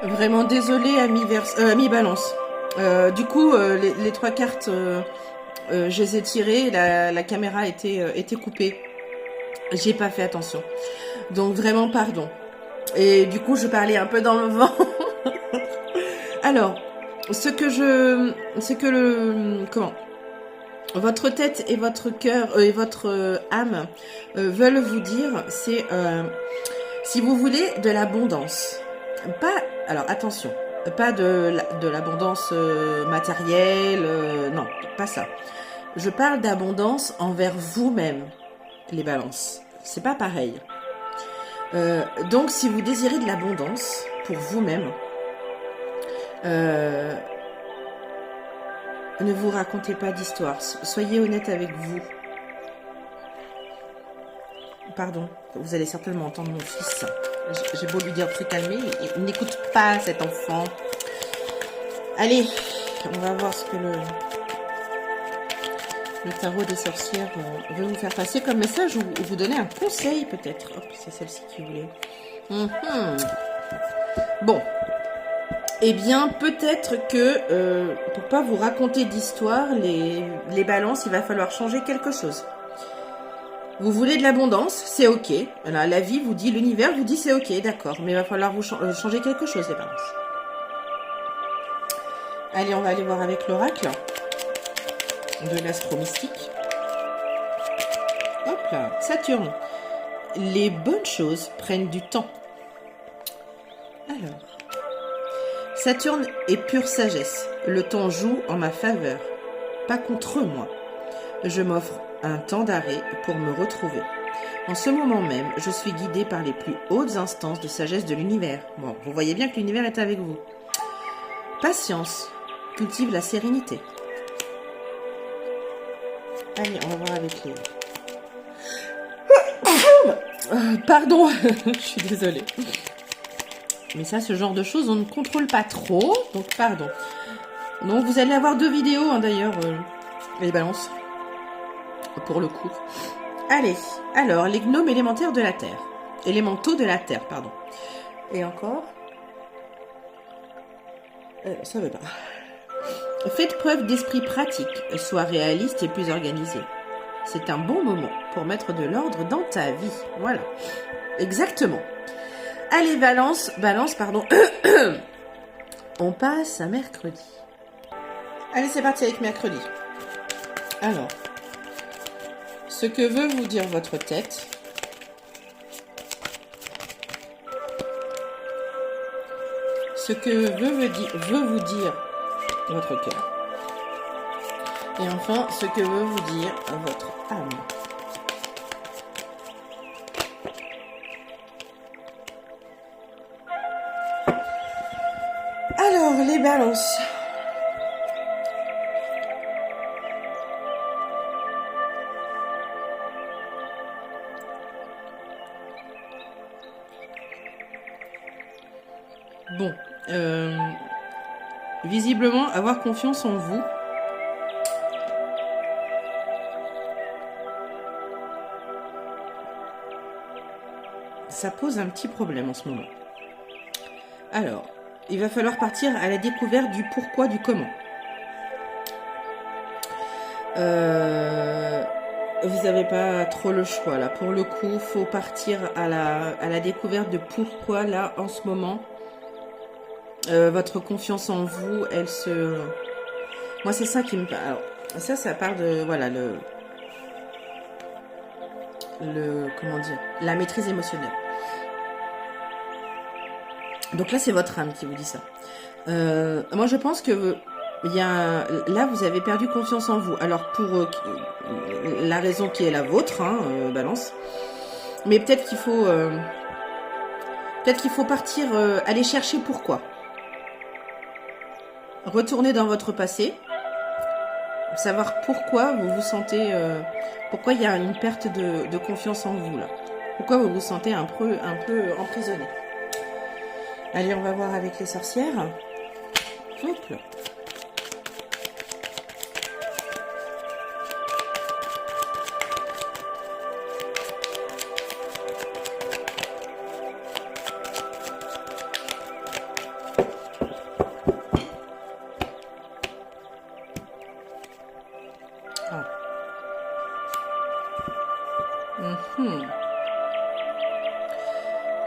Vraiment désolée, ami Balance. Du coup, les trois cartes, je les ai tirées, la caméra était coupée. J'ai pas fait attention. Donc vraiment pardon. Et du coup, je parlais un peu dans le vent. Alors, comment votre tête et votre cœur et votre âme veulent vous dire, c'est si vous voulez de l'abondance. Pas, alors attention, pas de l'abondance matérielle, non, pas ça. Je parle d'abondance envers vous-même, les balances. C'est pas pareil. Donc, si vous désirez de l'abondance pour vous-même, ne vous racontez pas d'histoire. Soyez honnête avec vous. Pardon, vous allez certainement entendre mon fils. J'ai beau lui dire de se calmer, il n'écoute pas cet enfant. Allez, on va voir ce que le tarot des sorcières veut vous faire passer comme message ou vous donner un conseil peut-être. Hop, c'est celle-ci qui voulait. Bon. Eh bien, peut-être que pour pas vous raconter d'histoire, les balances, il va falloir changer quelque chose. Vous voulez de l'abondance, c'est ok. Voilà, la vie vous dit, l'univers vous dit c'est ok, d'accord. Mais il va falloir vous changer quelque chose, les balances. Allez, on va aller voir avec l'oracle de l'astro-mystique. Hop là, Saturne. Les bonnes choses prennent du temps. Alors, Saturne est pure sagesse. Le temps joue en ma faveur, pas contre moi. Je m'offre un temps d'arrêt pour me retrouver. En ce moment même, je suis guidée par les plus hautes instances de sagesse de l'univers. Bon, vous voyez bien que l'univers est avec vous. Patience cultive la sérénité. Allez, on va voir avec les... pardon, je suis désolée. Mais ça, ce genre de choses, on ne contrôle pas trop. Donc, pardon. Donc, vous allez avoir 2 vidéos, hein, d'ailleurs, les balances. Pour le coup. Allez, alors, les gnomes élémentaires de la Terre. Élémentaux de la Terre, pardon. Et encore ça veut pas. Faites preuve d'esprit pratique. Sois réaliste et plus organisé. C'est un bon moment pour mettre de l'ordre dans ta vie. Voilà. Exactement. Allez, Balance, pardon. On passe à mercredi. Allez, c'est parti avec mercredi. Alors, ce que veut vous dire votre tête, ce que veut vous dire votre cœur, et enfin, ce que veut vous dire votre âme. Alors, les balances. Bon, visiblement, avoir confiance en vous. Ça pose un petit problème en ce moment. Alors, il va falloir partir à la découverte du pourquoi, du comment. Vous n'avez pas trop le choix là. Pour le coup, il faut partir à la découverte de pourquoi là, en ce moment, votre confiance en vous, elle se... Moi, c'est ça qui me parle. Alors, ça parle de... Voilà, comment dire, la maîtrise émotionnelle. Donc là, c'est votre âme qui vous dit ça. Moi, je pense que là, vous avez perdu confiance en vous. Alors, pour la raison qui est la vôtre, hein, Balance. Mais peut-être qu'il faut partir, aller chercher pourquoi. Retourner dans votre passé. Savoir pourquoi vous vous sentez... pourquoi il y a une perte de confiance en vous, là. Pourquoi vous vous sentez un peu emprisonné. Allez, on va voir avec les sorcières. Hop là.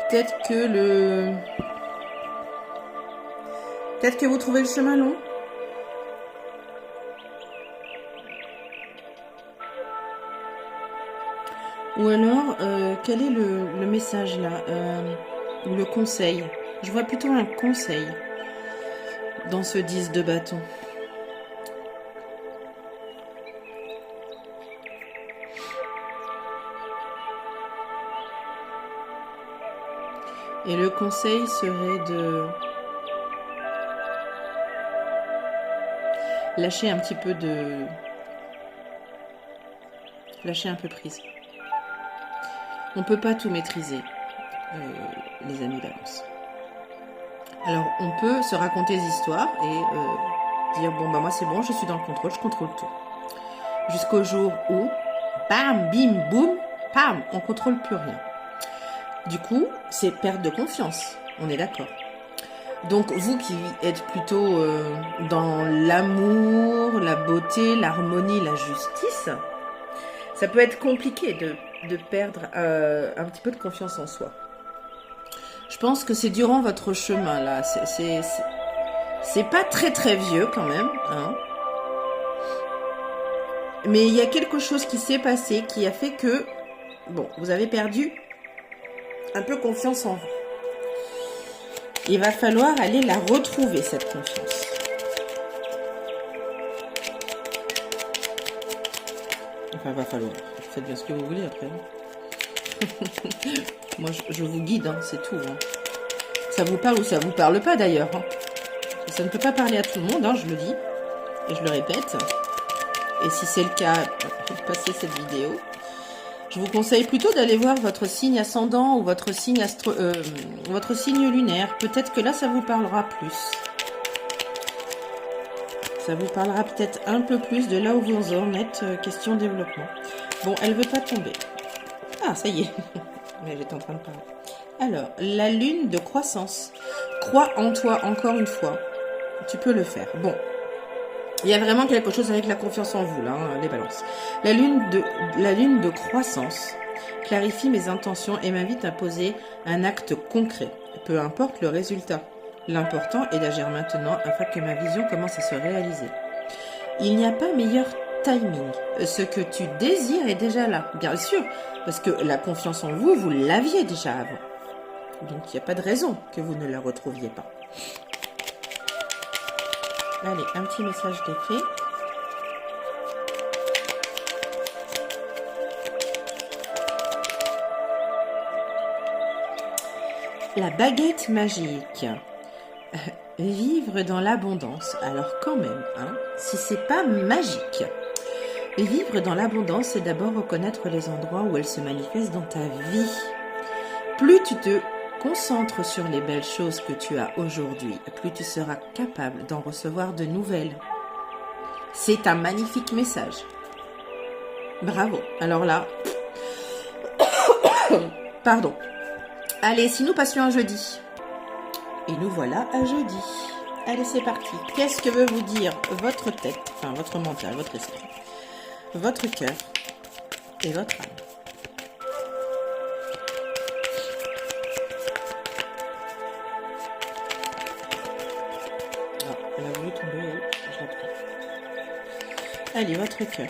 Peut-être que Peut-être que vous trouvez le chemin long. Ou alors, quel est le message là ou le conseil? Je vois plutôt un conseil dans ce 10 de bâton. Et le conseil serait de lâcher un petit peu lâcher un peu prise. On peut pas tout maîtriser, les amis Balance. Alors, on peut se raconter des histoires et dire, bon, bah moi c'est bon, je suis dans le contrôle, je contrôle tout. Jusqu'au jour où, bam, bim, boum, pam, on contrôle plus rien. Du coup, c'est perte de confiance, on est d'accord. Donc, vous qui êtes plutôt dans l'amour, la beauté, l'harmonie, la justice, ça peut être compliqué de perdre un petit peu de confiance en soi. Je pense que c'est durant votre chemin là. C'est pas très très vieux quand même, hein. Mais il y a quelque chose qui s'est passé qui a fait que, bon, vous avez perdu un peu confiance en vous. Il va falloir aller la retrouver, cette confiance. Enfin, va falloir. Faites bien ce que vous voulez après. Moi, je vous guide, hein, c'est tout. Hein. Ça vous parle ou ça vous parle pas d'ailleurs. Hein. Ça ne peut pas parler à tout le monde, hein, je le dis. Et je le répète. Et si c'est le cas, passez cette vidéo. Je vous conseille plutôt d'aller voir votre signe ascendant ou votre signe, votre signe lunaire. Peut-être que là, ça vous parlera plus. Ça vous parlera peut-être un peu plus de là où vous en êtes, question développement. Bon, elle veut pas tomber. Ah, ça y est. Mais j'étais en train de parler. Alors, la lune de croissance. Crois en toi encore une fois. Tu peux le faire. Bon. Il y a vraiment quelque chose avec la confiance en vous, là, hein, les balances. La lune de croissance clarifie mes intentions et m'invite à poser un acte concret. Peu importe le résultat. L'important est d'agir maintenant afin que ma vision commence à se réaliser. Il n'y a pas meilleur timing. Ce que tu désires est déjà là, bien sûr, parce que la confiance en vous, vous l'aviez déjà avant. Donc il n'y a pas de raison que vous ne la retrouviez pas. Allez, un petit message d'effet. La baguette magique. Vivre dans l'abondance. Alors quand même, hein, si c'est pas magique. Vivre dans l'abondance, c'est d'abord reconnaître les endroits où elle se manifeste dans ta vie. Plus tu te concentres sur les belles choses que tu as aujourd'hui, plus tu seras capable d'en recevoir de nouvelles. C'est un magnifique message. Bravo. Alors là, pardon. Allez, si nous passions un jeudi. Et nous voilà à jeudi. Allez, c'est parti. Qu'est-ce que veut vous dire votre tête, enfin votre mental, votre esprit, votre cœur et votre âme? Ah, elle a voulu tomber, je la prends. Allez, votre cœur.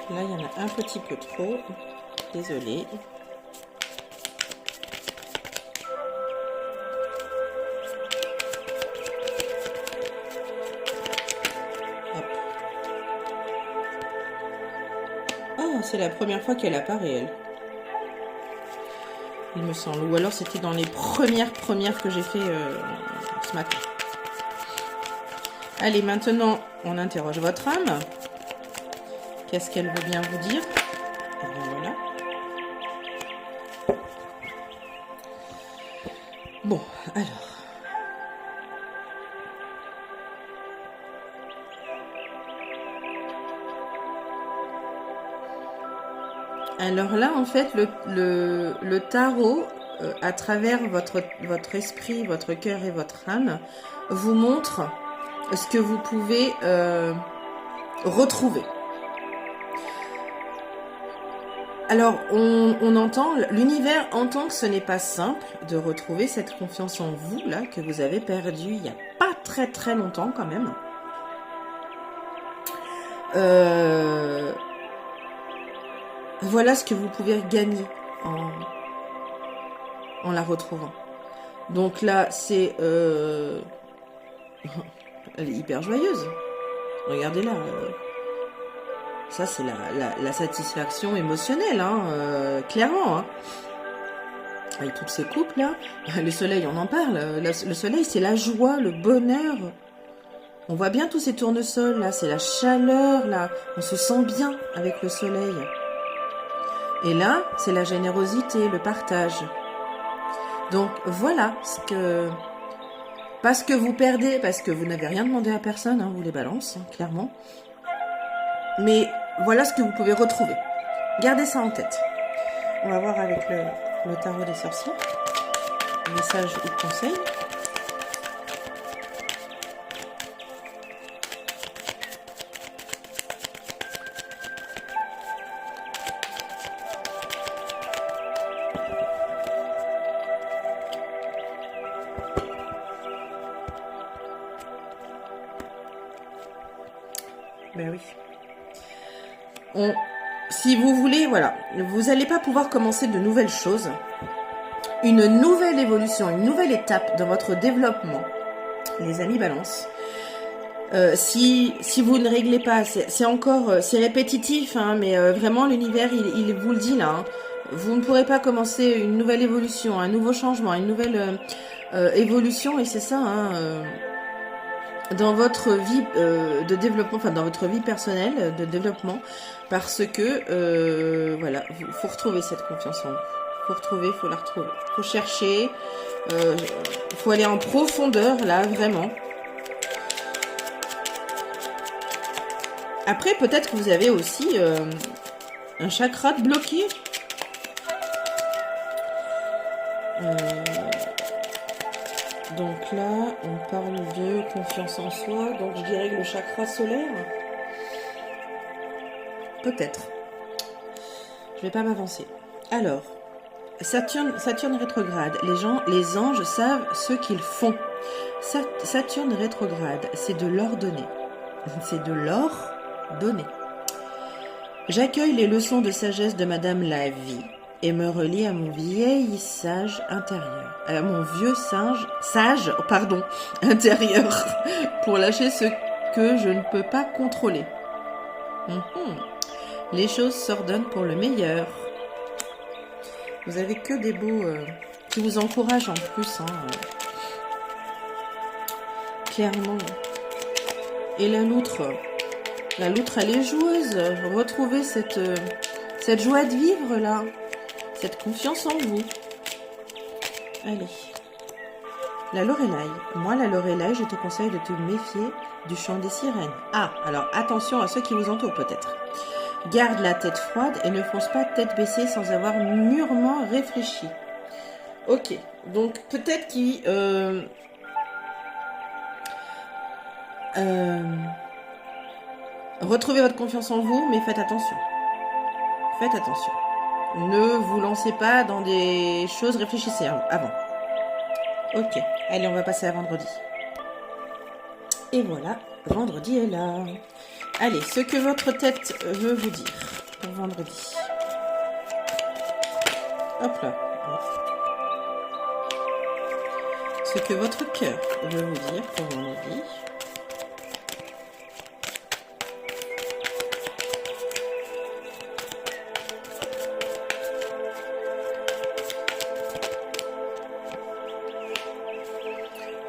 Là, il y en a un petit peu trop. Désolée. Hop. Oh, c'est la première fois qu'elle apparaît, elle. Il me semble. Ou alors, c'était dans les premières que j'ai fait ce matin. Allez, maintenant, on interroge votre âme. Qu'est-ce qu'elle veut bien vous dire? Et bien voilà. Bon, alors. Alors là, en fait, le tarot à travers votre esprit, votre cœur et votre âme, vous montre ce que vous pouvez retrouver. Alors, on entend, l'univers entend que ce n'est pas simple de retrouver cette confiance en vous, là, que vous avez perdue il n'y a pas très très longtemps quand même. Voilà ce que vous pouvez gagner en la retrouvant. Donc là, c'est... elle est hyper joyeuse. Regardez-la. Ça, c'est la satisfaction émotionnelle, hein, clairement. Hein. Avec toutes ces coupes, là. Le soleil, on en parle. Le soleil, c'est la joie, le bonheur. On voit bien tous ces tournesols, là. C'est la chaleur, là. On se sent bien avec le soleil. Et là, c'est la générosité, le partage. Donc, voilà ce que... Parce que vous perdez, parce que vous n'avez rien demandé à personne, hein, vous les balances, hein, clairement. Mais voilà ce que vous pouvez retrouver. Gardez ça en tête. On va voir avec le tarot des sorciers. Message ou conseil. Ben oui. Si vous voulez, voilà, vous n'allez pas pouvoir commencer de nouvelles choses. Une nouvelle évolution, une nouvelle étape dans votre développement, les amis balance. Si vous ne réglez pas, c'est encore, c'est répétitif, hein, mais vraiment l'univers, il vous le dit là. Hein. Vous ne pourrez pas commencer une nouvelle évolution, un nouveau changement, une nouvelle évolution, et c'est ça, hein, dans votre vie de développement, enfin dans votre vie personnelle de développement, parce que voilà, faut retrouver cette confiance en vous. Faut retrouver, faut la retrouver. Faut chercher, faut aller en profondeur là, vraiment. Après, peut-être que vous avez aussi un chakra bloqué. Donc là, on parle de confiance en soi. Donc je dirais que le chakra solaire. Peut-être. Je vais pas m'avancer. Alors, Saturne rétrograde. Les anges savent ce qu'ils font. Saturne rétrograde, c'est de l'ordonner. C'est de l'ordonner. J'accueille les leçons de sagesse de Madame la Vie et me relie à mon vieil sage intérieur, à mon vieux sage intérieur, pour lâcher ce que je ne peux pas contrôler. Les choses s'ordonnent pour le meilleur. Vous avez que des beaux qui vous encouragent en plus, hein, clairement. Et la loutre, elle est joueuse. Retrouvez cette joie de vivre là. Cette confiance en vous. Allez. La Lorelai. Moi, la Lorelai, je te conseille de te méfier du chant des sirènes. Ah, alors attention à ceux qui vous entourent peut-être. Garde la tête froide et ne fonce pas tête baissée sans avoir mûrement réfléchi. Ok, donc peut-être qu'il... retrouvez votre confiance en vous, mais faites attention. Faites attention. Ne vous lancez pas dans des choses, réfléchissez avant. Ok, allez, on va passer à vendredi. Et voilà, vendredi est là. Allez, ce que votre tête veut vous dire pour vendredi. Hop là. Ce que votre cœur veut vous dire pour vendredi.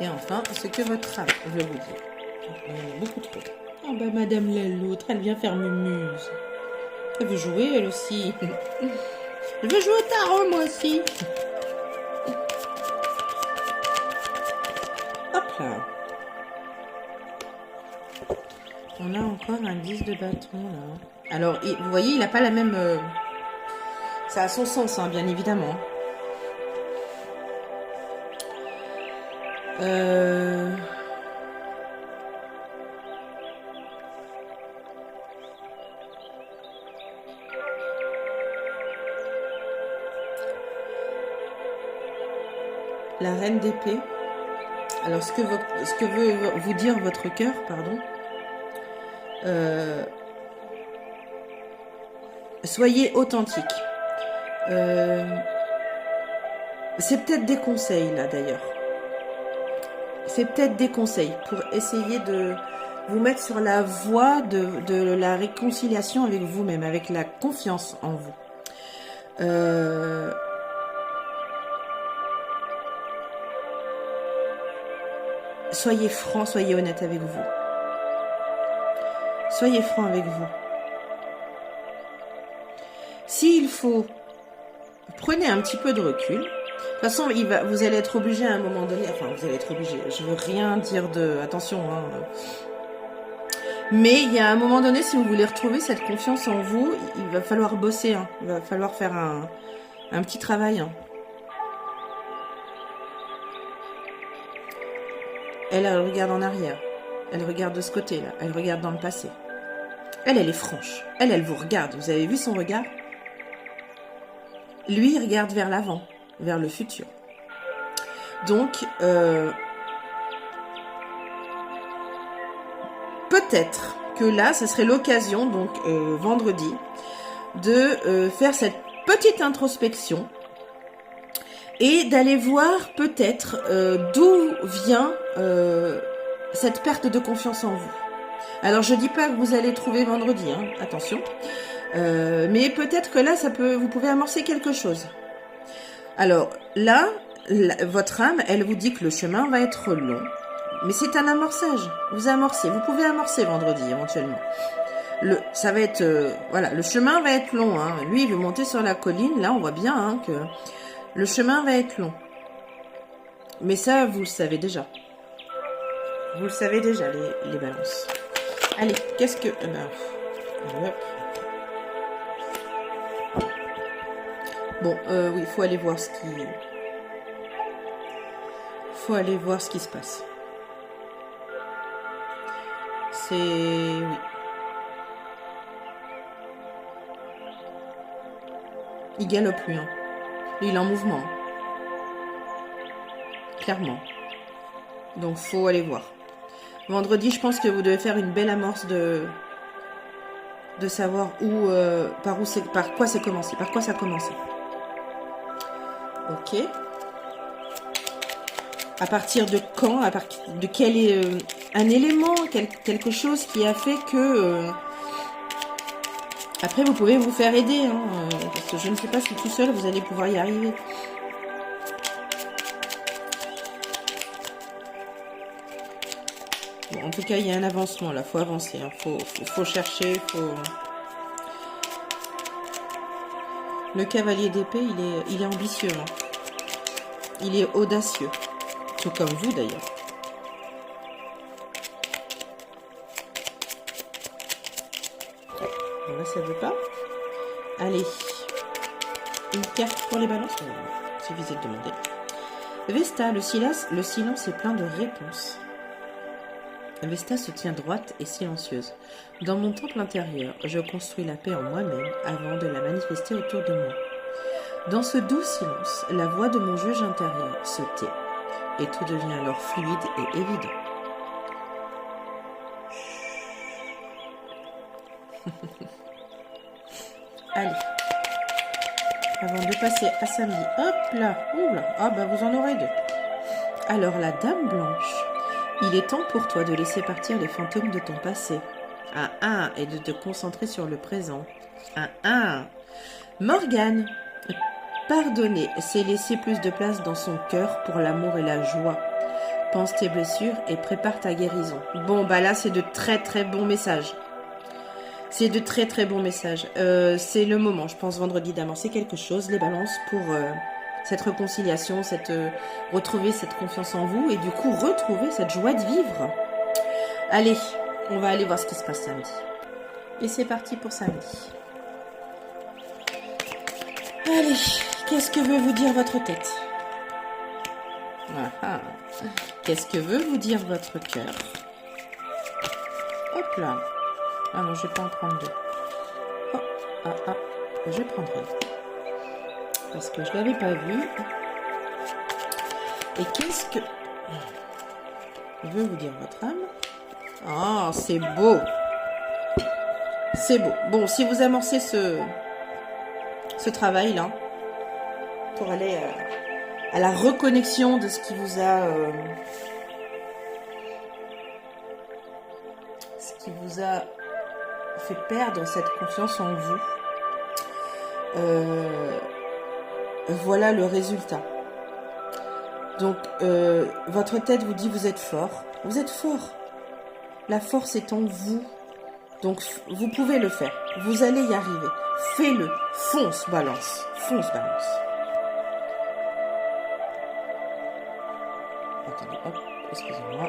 Et enfin, ce que votre âme veut vous dire. Il y en a beaucoup trop. Ah bah Madame la loutre, elle vient faire mumuse. Elle veut jouer elle aussi. Elle veut jouer au tarot moi aussi. Hop là. On a encore un 10 de bâton là. Alors, vous voyez, il n'a pas la même... Ça a son sens, hein, bien évidemment. La reine d'épée. Alors, ce que veut vous dire votre cœur, pardon, soyez authentique. C'est peut-être des conseils, là, d'ailleurs. C'est peut-être des conseils pour essayer de vous mettre sur la voie de la réconciliation avec vous-même, avec la confiance en vous. Soyez franc, soyez honnête avec vous. Soyez franc avec vous. S'il faut, prenez un petit peu de recul. De toute façon, vous allez être obligé à un moment donné, enfin vous allez être obligé, je veux rien dire de... Attention, hein. Mais il y a un moment donné, si vous voulez retrouver cette confiance en vous, il va falloir bosser, hein. Il va falloir faire un petit travail. Hein. Elle regarde en arrière. Elle regarde de ce côté-là. Elle regarde dans le passé. Elle est franche. Elle vous regarde. Vous avez vu son regard? Lui, il regarde vers l'avant, vers le futur. Donc, peut-être que là, ce serait l'occasion, donc vendredi, de faire cette petite introspection et d'aller voir peut-être d'où vient cette perte de confiance en vous. Alors, je dis pas que vous allez trouver vendredi, hein, attention. Mais peut-être que là, vous pouvez amorcer quelque chose. Alors, là, votre âme, elle vous dit que le chemin va être long. Mais c'est un amorçage. Vous amorcez. Vous pouvez amorcer vendredi, éventuellement. Ça va être... voilà, le chemin va être long. Hein. Lui, il veut monter sur la colline. Là, on voit bien hein, que le chemin va être long. Mais ça, vous le savez déjà. Vous le savez déjà, les balances. Allez, qu'est-ce que... Bon, oui, il faut aller voir ce qui... faut aller voir ce qui se passe. C'est... oui. Il galope, lui. Hein. Lui, il est en mouvement. Clairement. Donc, faut aller voir. Vendredi, je pense que vous devez faire une belle amorce de savoir où, par quoi c'est commencé, par quoi ça a commencé. Ok. À partir de quand, à partir de quel est un élément, quelque chose qui a fait que après vous pouvez vous faire aider, hein, parce que je ne sais pas si tout seul vous allez pouvoir y arriver. Bon, en tout cas, il y a un avancement là, faut avancer, hein, faut chercher, Le cavalier d'épée, il est ambitieux, hein. Il est audacieux. Tout comme vous, d'ailleurs. Bon, là, ça ne veut pas. Allez. Une carte pour les balances. Il suffisait de demander. Vesta, le silence est plein de réponses. Vesta se tient droite et silencieuse. Dans mon temple intérieur, je construis la paix en moi-même avant de la manifester autour de moi. Dans ce doux silence, la voix de mon juge intérieur se tait, et tout devient alors fluide et évident. Allez, avant de passer à samedi, hop là, oula, ah bah vous en aurez deux. Alors la dame blanche, il est temps pour toi de laisser partir les fantômes de ton passé. Et de te concentrer sur le présent. Morgane, pardonner, c'est laisser plus de place dans son cœur pour l'amour et la joie. Pense tes blessures et prépare ta guérison. Bon, bah là, c'est de très très bons messages. C'est de très très bons messages. C'est le moment, je pense, vendredi d'amorcer quelque chose, les balances, pour cette réconciliation, retrouver cette confiance en vous et du coup retrouver cette joie de vivre. Allez, on va aller voir ce qui se passe samedi. Et c'est parti pour samedi. Allez, qu'est-ce que veut vous dire votre tête? Qu'est-ce que veut vous dire votre cœur? Hop là. Ah non, je vais pas en prendre deux. Oh, je vais prendre une. Parce que je ne l'avais pas vu. Et qu'est-ce que veut vous dire votre âme? Ah, c'est beau. C'est beau. Bon, si vous amorcez ce travail-là, pour aller à la reconnexion de ce qui vous a... fait perdre cette confiance en vous. Voilà le résultat. Donc, votre tête vous dit vous êtes fort. Vous êtes fort. La force est en vous. Donc, vous pouvez le faire. Vous allez y arriver. Fais-le. Fonce, balance. Fonce, balance. Attendez, hop, excusez-moi.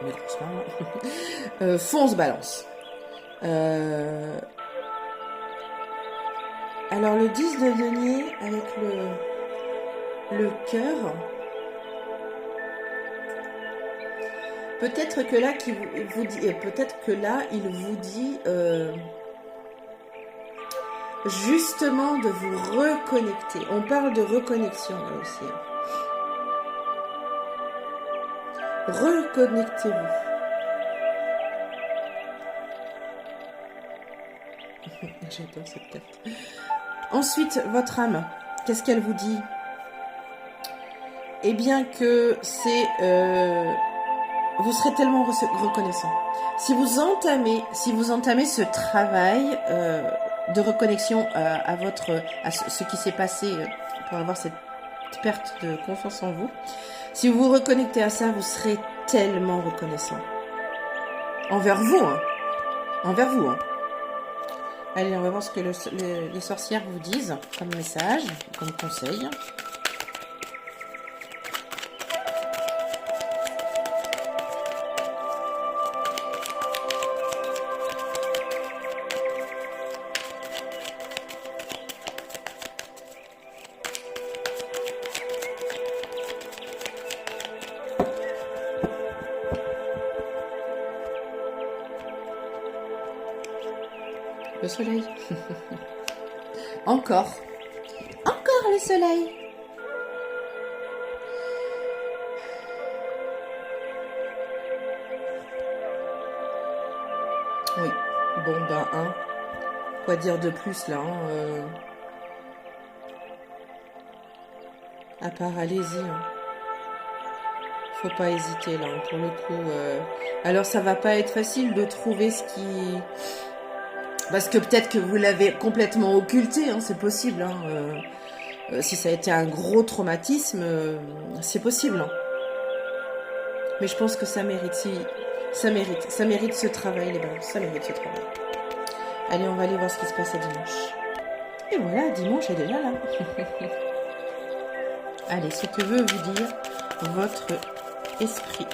Mais doucement. Fonce, balance. Alors, le 10 de denier avec le cœur. Peut-être que là, il vous dit justement de vous reconnecter. On parle de reconnexion là aussi. Reconnectez-vous. J'adore cette carte. Ensuite, votre âme, qu'est-ce qu'elle vous dit? Eh bien que c'est... vous serez tellement reconnaissant. Si vous entamez ce travail de reconnexion à ce qui s'est passé pour avoir cette perte de confiance en vous, si vous vous reconnectez à ça, vous serez tellement reconnaissant. Envers vous, hein. Envers vous, hein. Allez, on va voir ce que les sorcières vous disent comme message, comme conseil. Le soleil. Encore le soleil. Oui. Bon, ben, quoi dire de plus, là, à part, allez-y, Faut pas hésiter, là, pour le coup. Alors, ça va pas être facile de trouver ce qui... Parce que peut-être que vous l'avez complètement occulté, c'est possible. Si ça a été un gros traumatisme, c'est possible. Mais je pense que ça mérite. Ça mérite ce travail, les balances. Ça mérite ce travail. Allez, on va aller voir ce qui se passe à dimanche. Et voilà, dimanche est déjà là. Allez, ce que veut vous dire votre esprit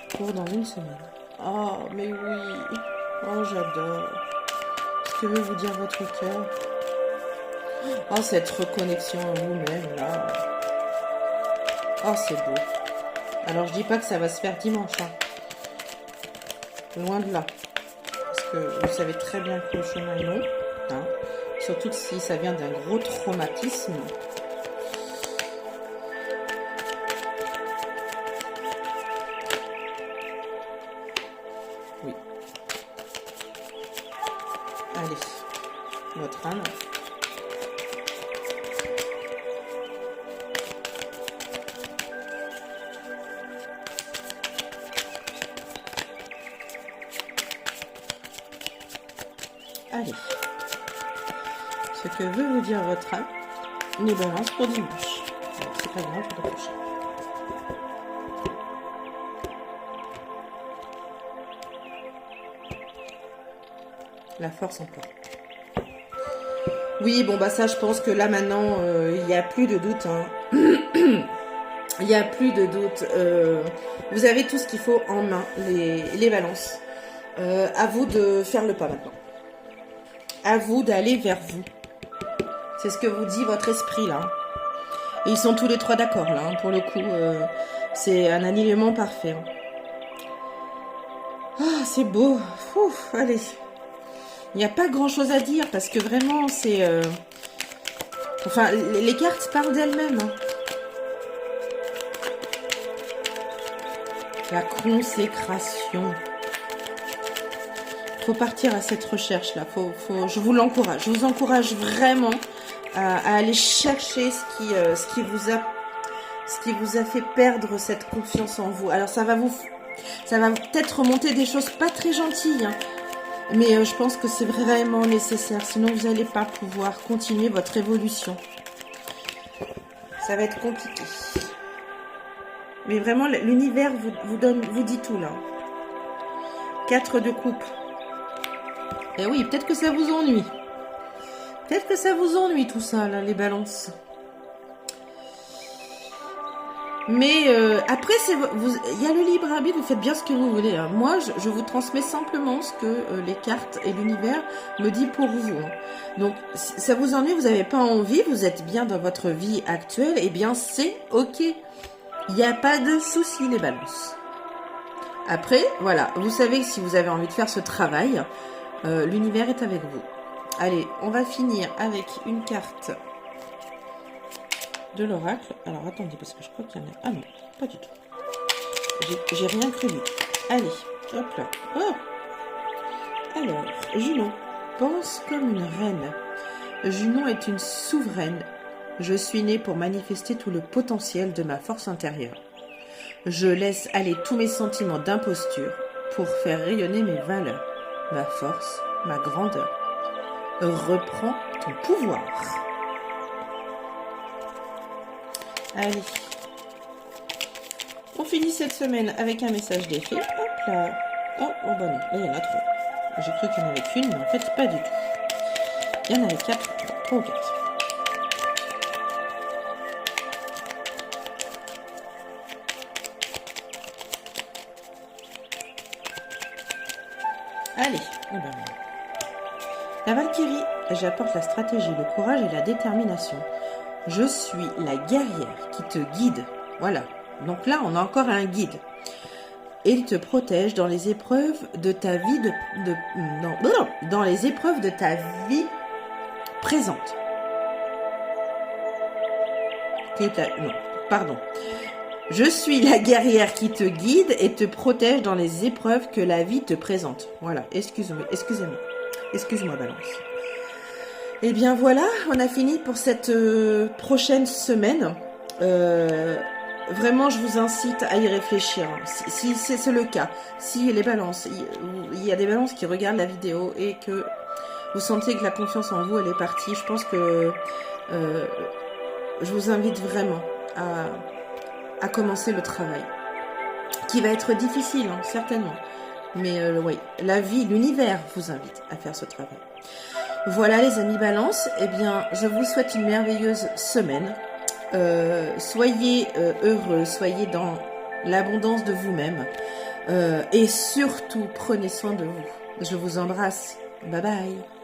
pour dans une semaine. Oh, mais oui. Oh, j'adore. Ce que veut vous dire votre cœur. Oh, cette reconnexion à vous-même, là. Oh, c'est beau. Alors, je dis pas que ça va se faire dimanche, Loin de là. Parce que vous savez très bien que le chemin est long. Surtout si ça vient d'un gros traumatisme. Oui. Allez, votre âme. Allez. Ce que veut vous dire votre âme, les balances pour dimanche. C'est pas grave, je dois coucher. La force encore. Oui, bon, bah ça, je pense que là, maintenant, il n'y a plus de doute. Il n'y a plus de doute. Vous avez tout ce qu'il faut en main, les balances. À vous de faire le pas maintenant. À vous d'aller vers vous. C'est ce que vous dit votre esprit, là. Et ils sont tous les trois d'accord là, hein, pour le coup. C'est un alignement parfait. Hein. Ah, c'est beau. Ouf, allez. Il n'y a pas grand chose à dire parce que vraiment, c'est... Enfin, les cartes parlent d'elles-mêmes. Hein. La consécration. Faut partir à cette recherche-là. Je vous l'encourage. Je vous encourage vraiment à aller chercher ce qui vous a fait perdre cette confiance en vous. Alors, ça va peut-être remonter des choses pas très gentilles. Hein. Mais je pense que c'est vraiment nécessaire. Sinon, vous n'allez pas pouvoir continuer votre évolution. Ça va être compliqué. Mais vraiment, l'univers vous dit tout, là. 4 de coupe. Et oui, peut-être que ça vous ennuie. Peut-être que ça vous ennuie, tout ça, là, les balances. Mais après, il y a le libre arbitre, vous faites bien ce que vous voulez. Hein. Moi, je vous transmets simplement ce que les cartes et l'univers me disent pour vous. Hein. Donc, si ça vous ennuie, vous n'avez pas envie, vous êtes bien dans votre vie actuelle, eh bien, c'est OK. Il n'y a pas de souci, les balances. Après, voilà, vous savez que si vous avez envie de faire ce travail, l'univers est avec vous. Allez, on va finir avec une carte de l'oracle. Alors, attendez, parce que je crois qu'il y en a... Ah non, pas du tout. J'ai rien cru. Allez, hop là. Oh. Alors, Junon, pense comme une reine. Junon est une souveraine. Je suis née pour manifester tout le potentiel de ma force intérieure. Je laisse aller tous mes sentiments d'imposture pour faire rayonner mes valeurs, ma force, ma grandeur. Reprends ton pouvoir. Allez. On finit cette semaine avec un message des fées. Hop là. Oh, oh bah non, là il y en a 3. J'ai cru qu'il n'y en avait qu'une, mais en fait pas du tout. Il y en avait 4, 3 ou 4. Allez, oh bah non. La Valkyrie, j'apporte la stratégie, le courage et la détermination. Je suis la guerrière qui te guide. Voilà. Donc là, on a encore un guide. Et il te protège dans les épreuves de ta vie dans les épreuves de ta vie présente. Non, pardon. Je suis la guerrière qui te guide et te protège dans les épreuves que la vie te présente. Voilà. Excusez-moi, Balance. Et bien voilà, on a fini pour cette prochaine semaine. Vraiment, je vous incite à y réfléchir. Si c'est le cas, si les balances, il y a des balances qui regardent la vidéo et que vous sentez que la confiance en vous, elle est partie, je pense que je vous invite vraiment à commencer le travail. Qui va être difficile, hein, certainement. Mais oui, la vie, l'univers vous invite à faire ce travail. Voilà les amis Balance, eh bien je vous souhaite une merveilleuse semaine. Soyez heureux, soyez dans l'abondance de vous-même et surtout prenez soin de vous. Je vous embrasse. Bye bye.